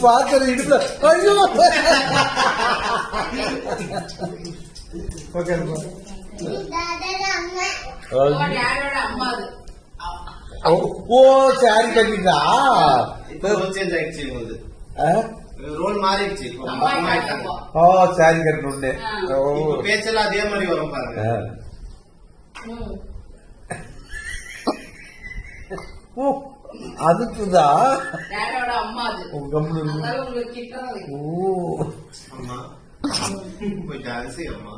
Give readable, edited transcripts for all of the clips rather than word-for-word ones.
பாத்துற இடுப்புல ஐயோ ஓ sorry கட்டிட்டா role மாறிடுச்சு. ஓ சாரி கட்டணும்னு பேச்செல்லாம் அதே மாதிரி வரும் பாருங்க. ஓ அதுக்குதான் போயிட்டாச்சு அம்மா.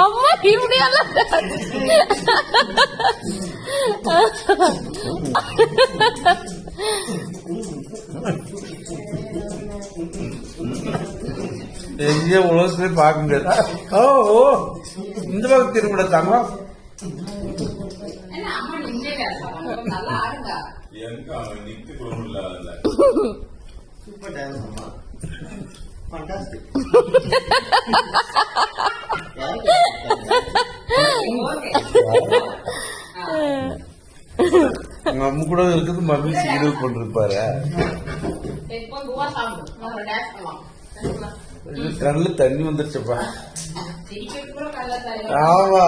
அம்மா இப்படியெல்லாம் எங்க உலகத்துல பார்க்க முடியாது. ஓ ஓ இந்த பக்கம் திரும்ப தங்கம் சூப்பர் டான்ஸ் அம்மா. ஃபண்டாஸ்டிக். நம்ம கூட இருக்குது மம்மி சீரியல் கொண்டிருப்பாரு. கண்ணுல தண்ணி வந்துருச்சுப்பா. ஆமா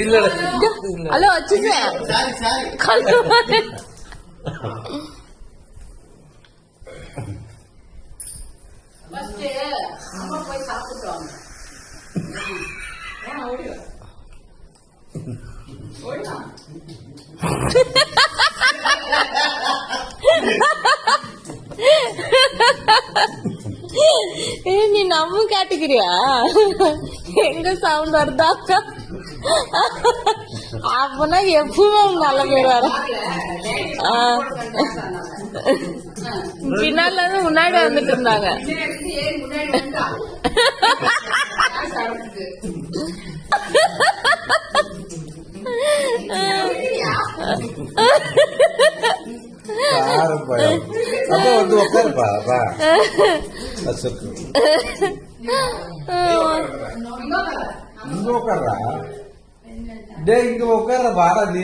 இல்ல ஹலோ வச்சுட்டேன். போய் சாப்பிட்டுவாங்க. நீ நம்ம கேட்டுக்கிறியா? எங்க சவுண்ட் வருதா? அப்பனா எப்பவுமே நல்ல பேர் வர. பின்னால இருந்து முன்னாடி வந்துட்டு இருந்தாங்க. அப்ப வந்து உட்காருப்பா. இங்க உட்கார்றா. டே இங்க உட்கார்ற வாரா நீ.